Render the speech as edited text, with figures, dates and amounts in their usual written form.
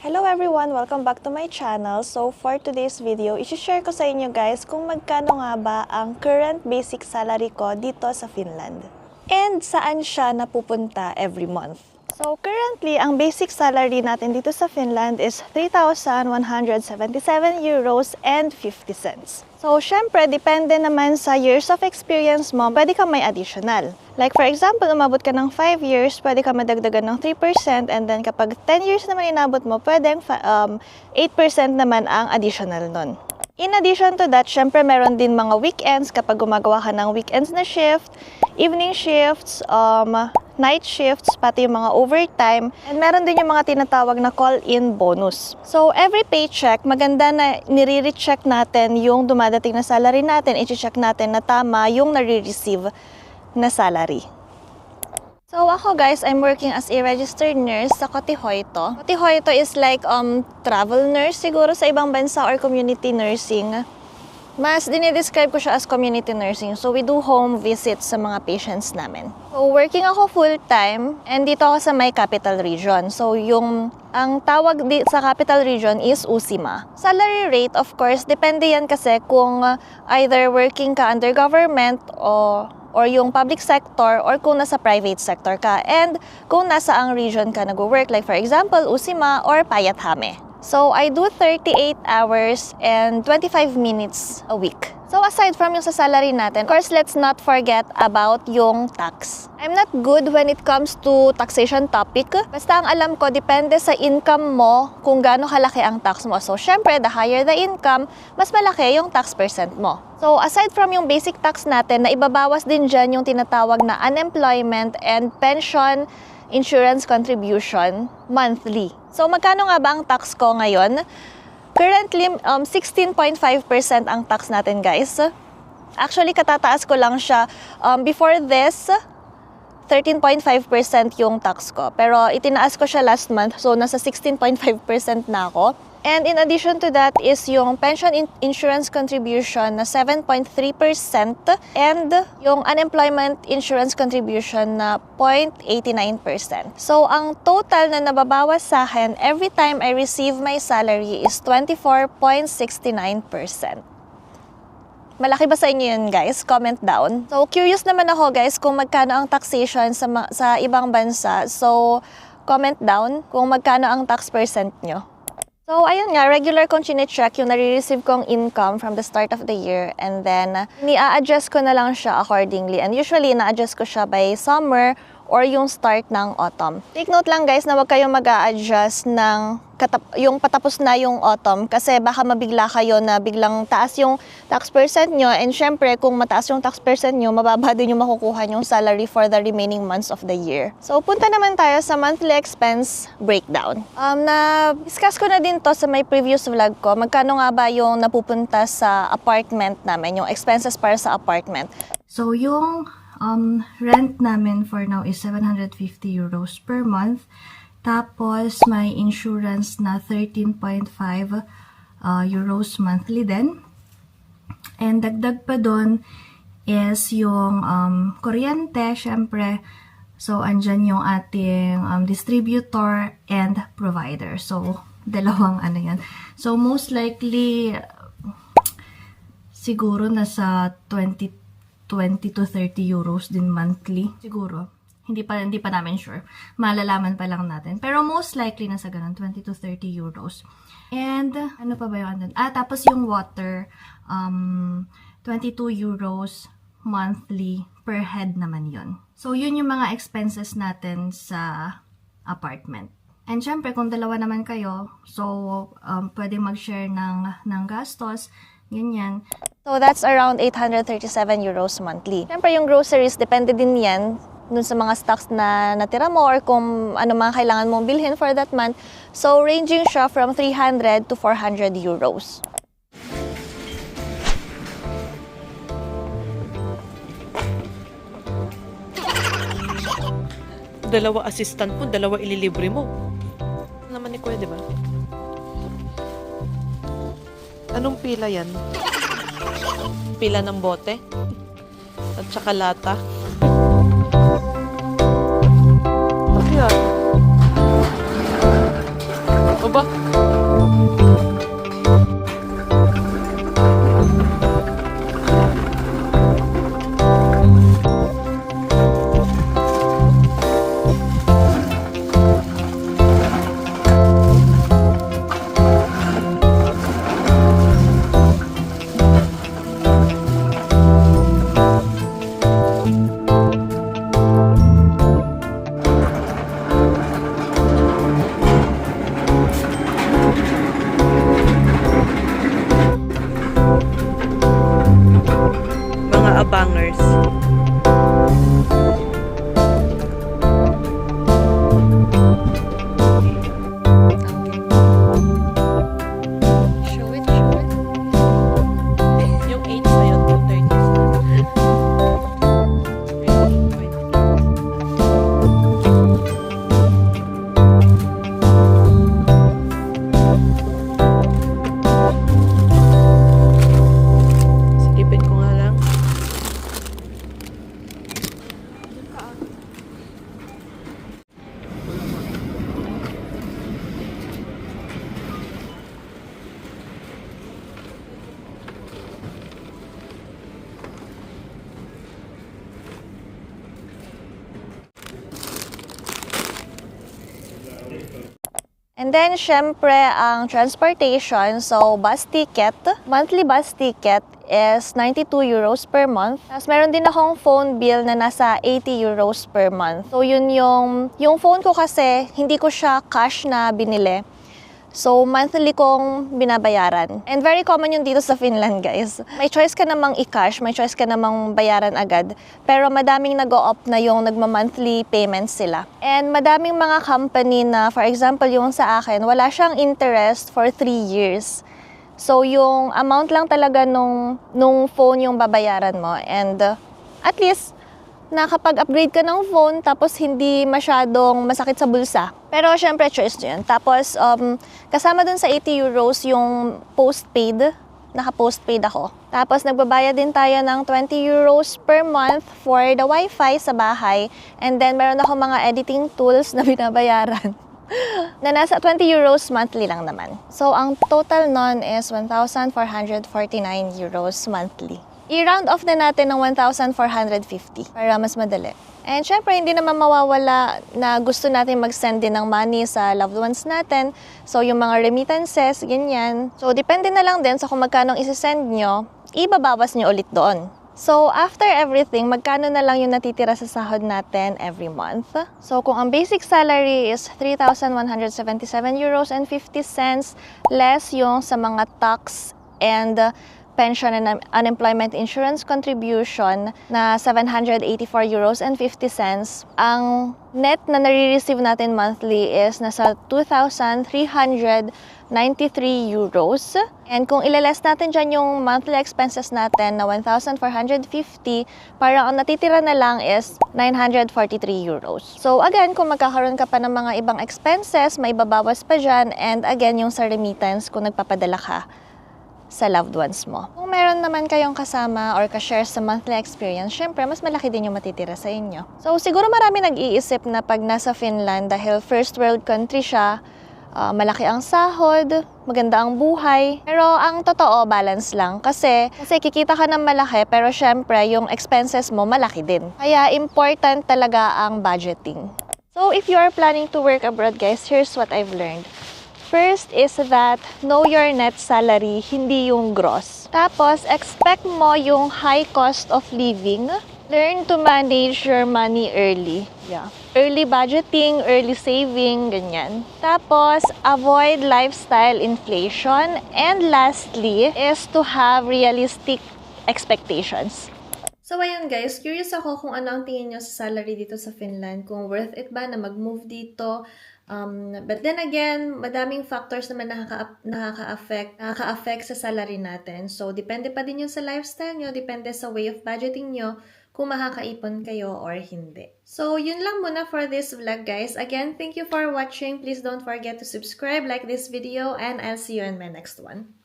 Hello everyone! Welcome back to my channel. So for today's video, i-share ko sa inyo guys kung magkano nga ba ang current basic salary ko dito sa Finland. And saan siya napupunta every month. So currently, ang basic salary natin dito sa Finland is 3,177 euros and 50 cents. So syempre, depende naman sa years of experience mo, pwede ka may additional. Like for example, umabot ka ng 5 years, pwede ka madagdagan ng 3%, and then kapag 10 years naman inabot mo, pwedeng 8% naman ang additional nun. In addition to that, syempre meron din mga weekends kapag gumagawa ka ng weekends na shift, evening shifts, night shifts, pati yung mga overtime, and meron din yung mga tinatawag na call-in bonus. So every paycheck, maganda na nire-recheck natin yung dumadating na salary natin, i-check natin na tama yung nare-receive na salary. So ako guys, I'm working as a registered nurse sa Kotihoito. Kotihoito is like travel nurse siguro sa ibang bansa or community nursing. Mas dinidescribe ko siya as community nursing. So we do home visits sa mga patients namin. So working ako full-time and dito ako sa may capital region. So ang tawag sa capital region is Uusimaa. Salary rate, of course, depende yan kasi kung either working ka under government or yung public sector, or kung nasa private sector ka, and kung nasa ang region ka nag-work, like for example, Uusimaa or Päijät-Häme. So, I do 38 hours and 25 minutes a week. So, aside from yung sa salary natin, of course, let's not forget about yung tax. I'm not good when it comes to taxation topic. Basta ang alam ko, depende sa income mo kung gaano kalaki ang tax mo. So, syempre, the higher the income, mas malaki yung tax percent mo. So, aside from yung basic tax natin, na ibabawas din dyan yung tinatawag na unemployment and pension insurance contribution monthly. So, magkano nga ba ang tax ko ngayon? Currently, 16.5% ang tax natin, guys. Actually, katataas ko lang siya. Before this, 13.5% yung tax ko. Pero itinaas ko siya last month, so nasa 16.5% na ako. And in addition to that is yung pension insurance contribution na 7.3% and yung unemployment insurance contribution na 0.89%. So, ang total na nababawas sa akin every time I receive my salary is 24.69%. Malaki ba sa inyo yun, guys? Comment down. So, curious naman ako, guys, kung magkano ang taxation sa ibang bansa. So, comment down kung magkano ang tax percent nyo. So, ayun nga, regular kong chine-check yung nare-receive kong income from the start of the year, and then ni-a-adjust ko na lang siya accordingly. And usually, na-adjust ko siya by summer or yung start ng autumn. Take note lang guys na huwag kayong mag-a-adjust ng yung patapos na yung autumn kasi baka mabigla kayo na biglang taas yung tax percent nyo, and syempre kung mataas yung tax percent nyo, mababa din yung makukuha yung salary for the remaining months of the year. So punta naman tayo sa monthly expense breakdown. Na-discuss ko na din to sa my previous vlog ko, magkano nga ba yung napupunta sa apartment namin, yung expenses para sa apartment. So yung rent namin for now is 750 euros per month. Tapos, may insurance na 13.5 euros monthly din. And dagdag pa doon is yung kuryente, syempre. So, andyan yung ating distributor and provider. So, dalawang ano yan. So, most likely, siguro nasa 20 to 30 euros din monthly. Siguro. Hindi pa namin sure. Malalaman pa lang natin. Pero most likely nasa ganun, 20 to 30 euros. And, ano pa ba yung andun? Tapos yung water, 22 euros monthly per head naman yun. So, yun yung mga expenses natin sa apartment. And syempre, kung dalawa naman kayo, so, pwede mag-share ng gastos, ganyan. So, that's around 837 euros monthly. Syempre, yung groceries, depende din yan dun sa mga stocks na natira mo or kung ano mga kailangan mong bilhin for that month. So, ranging siya from 300 to 400 euros. Dalawa assistant mo, dalawa ililibre mo. Naman ni Kuya, di ba? Anong pila yan? Pila ng bote? At saka lata? Ano yan? ba? Mga abangers. Show it, show it. Yung 8 na yun, 230. Silipin ko nga lang. And then, syempre, ang transportation, so bus ticket, monthly bus ticket is 92 euros per month. Tapos meron din akong phone bill na nasa 80 euros per month. So yun yung phone ko kasi, hindi ko siya cash na binili. So, monthly kong binabayaran. And very common yun dito sa Finland, guys. May choice ka namang i-cash, may choice ka namang bayaran agad. Pero madaming nag-o-opt na yung nagma-monthly payments sila. And madaming mga company na, for example, yung sa akin, wala siyang interest for 3 years. So, yung amount lang talaga nung phone yung babayaran mo. And at least, nakapag-upgrade ka ng phone tapos hindi masyadong masakit sa bulsa. Pero syempre, choice nyo yun. Tapos, kasama dun sa 80 euros yung postpaid. Naka-postpaid ako. Tapos, nagbabayad din tayo ng 20 euros per month for the wifi sa bahay. And then, meron ako mga editing tools na binabayaran. na nasa 20 euros monthly lang naman. So, ang total nun is 1,449 euros monthly. I-round off na natin ng 1,450 para mas madali. And syempre, hindi naman mawawala na gusto natin mag-send din ng money sa loved ones natin. So, yung mga remittances, ganyan. So, depende na lang din sa kung magkano isi-send nyo, ibabawas nyo ulit doon. So, after everything, magkano na lang yung natitira sa sahod natin every month? So, kung ang basic salary is 3,177 euros and 50 cents, less yung sa mga tax and pension and unemployment insurance contribution na 784 euros and 50 cents. Ang net na nare-receive natin monthly is nasa 2,393 euros. And kung ilaless natin dyan yung monthly expenses natin na 1,450, parang ang natitira na lang is 943 euros. So again, kung magkakaroon ka pa ng mga ibang expenses, may babawas pa dyan. And again, yung sa remittance kung nagpapadala ka sa loved ones mo. Kung meron naman kayong kasama or ka-share sa monthly experience, syempre, mas malaki din yung matitira sa inyo. So, siguro marami nag-iisip na pag nasa Finland, dahil first world country siya, malaki ang sahod, maganda ang buhay. Pero ang totoo, balance lang. Kasi kikita ka ng malaki, pero syempre, yung expenses mo, malaki din. Kaya important talaga ang budgeting. So, if you are planning to work abroad, guys, here's what I've learned. First is that know your net salary, hindi yung gross. Tapos, expect mo yung high cost of living. Learn to manage your money early. Yeah. Early budgeting, early saving, ganyan. Tapos, avoid lifestyle inflation. And lastly, is to have realistic expectations. So, ayun guys, curious ako kung ano ang tingin nyo sa salary dito sa Finland. Kung worth it ba na mag-move dito. But then again, madaming factors naman nakaka-affect sa salary natin. So, depende pa din yun sa lifestyle nyo, depende sa way of budgeting nyo, kung makakaipon kayo or hindi. So, yun lang muna for this vlog, guys. Again, thank you for watching. Please don't forget to subscribe, like this video, and I'll see you in my next one.